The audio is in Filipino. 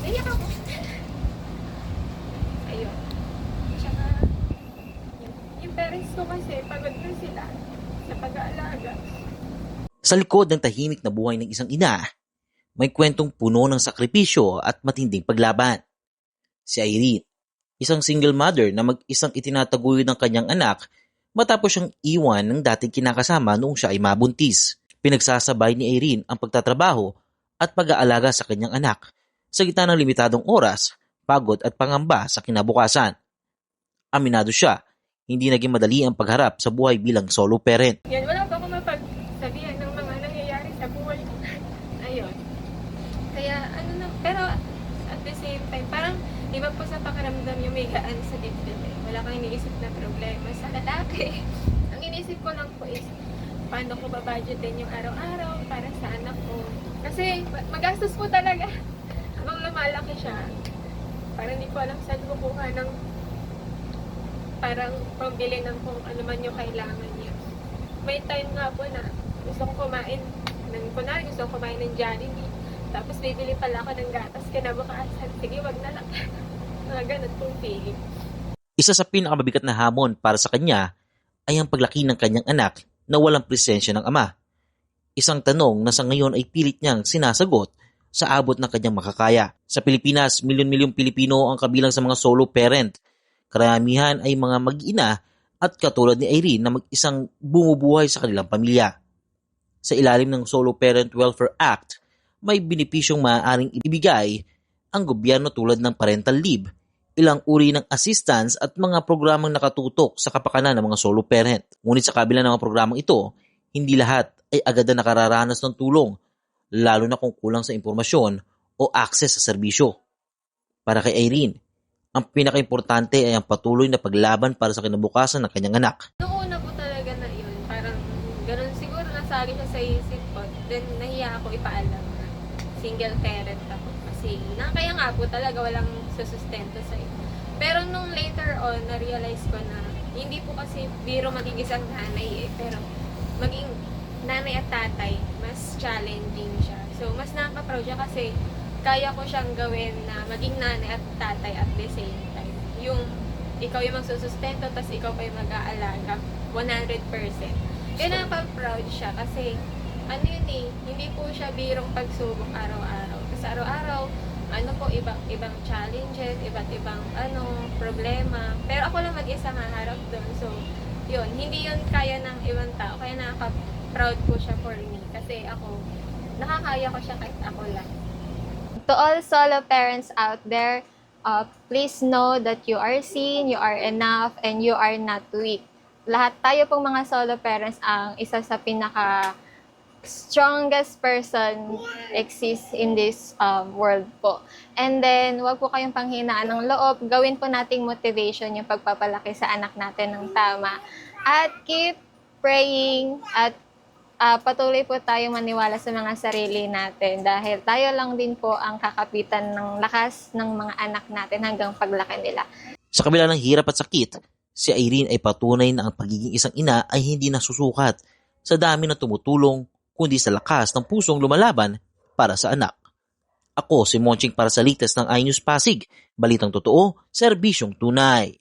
Naiyak ako. Ayun. Tsaka, yung parents ko kasi, pagod na sila sa pag-aalaga. Sa likod ng tahimik na buhay ng isang ina, may kwentong puno ng sakripisyo at matinding paglaban. Si Irene, isang single mother na mag-isang itinataguyod ng kanyang anak matapos siyang iwan ng dating kinakasama noong siya ay mabuntis. Pinagsasabay ni Irene ang pagtatrabaho at pag-aalaga sa kanyang anak sa gitna ng limitadong oras, pagod at pangamba sa kinabukasan. Aminado siya, hindi naging madali ang pagharap sa buhay bilang solo parent. Yan, wala pa ako mapagsabihan ng mga nangyayari sa buhay ko. Ayun. Kaya, pero at the same time, parang iba po sa pakiramdam yung may gaan sa dibdib eh. Wala kang iniisip na problema sa lalaki. Ang iniisip ko lang po is, paano ko babudgetin yung araw-araw para sa anak ko. Kasi magastos po talaga. Habang lumalaki siya, parang hindi ko alam saan kukuha ng parang pambili ng kung ano man yung kailangan niya. May time nga po na gusto kong kumain gusto kong kumain ng Jollibee. Tapos bibili pala ako ng gatas kinabukasan. Sige, wag na lang. Mga ganun pong feeling. Isa sa pinakamabigat na hamon para sa kanya ay ang paglaki ng kanyang anak na walang presensya ng ama. Isang tanong na sa ngayon ay pilit niyang sinasagot sa abot ng kanyang makakaya. Sa Pilipinas, milyon-milyong Pilipino ang kabilang sa mga solo parent. Karamihan ay mga mag-ina at katulad ni Irene na mag-isang bumubuhay sa kanilang pamilya. Sa ilalim ng Solo Parent Welfare Act, may benepisyong maaaring ibigay ang gobyerno tulad ng parental leave, ilang uri ng assistance at mga programang nakatutok sa kapakanan ng mga solo parent. Ngunit sa kabila ng mga programang ito, hindi lahat ay agad na nakararanas ng tulong, lalo na kung kulang sa impormasyon o access sa serbisyo. Para kay Irene, ang pinaka-importante ay ang patuloy na paglaban para sa kinabukasan ng kanyang anak. Noong una po talaga na yun, parang ganun siguro nasali siya sa isip ko. Then nahiya ako ipaalam na single parent ako. Kasi kaya nga po talaga walang susustento sa'yo. Pero nung later on, na-realize ko na hindi po kasi biro maging isang nanay eh. Pero maging nanay at tatay, mas challenging siya. So mas nakaka-proud siya kasi kaya ko siyang gawin na maging nanay at tatay at the same time. Yung ikaw yung magsusustento, tapos ikaw pa yung mag-aalaga 100%. Kaya nakaka-proud siya kasi ano yun eh, hindi po siya birong pagsubok araw-araw. Kasi araw-araw, ibang challenges, iba't ibang problema. Pero ako lang mag-isa haharap doon. So, yun, hindi yun kaya ng ibang tao. Kaya nakaka-proud po siya for me. Kasi ako, nakakaya ko siya kahit ako lang. To all solo parents out there, please know that you are seen, you are enough, and you are not weak. Lahat tayo pong mga solo parents ang isa sa pinaka strongest person exists in this world po. And then, wag po kayong panghinaan ng loob. Gawin po nating motivation yung pagpapalaki sa anak natin ng tama. At keep praying at patuloy po tayong maniwala sa mga sarili natin dahil tayo lang din po ang kakapitan ng lakas ng mga anak natin hanggang paglaki nila. Sa kabila ng hirap at sakit, si Irene ay patunay na ang pagiging isang ina ay hindi nasusukat sa dami na tumutulong kundi sa lakas ng pusong lumalaban para sa anak. Ako si Monching para sa latest ng iNews Pasig, balitang totoo, serbisyong tunay.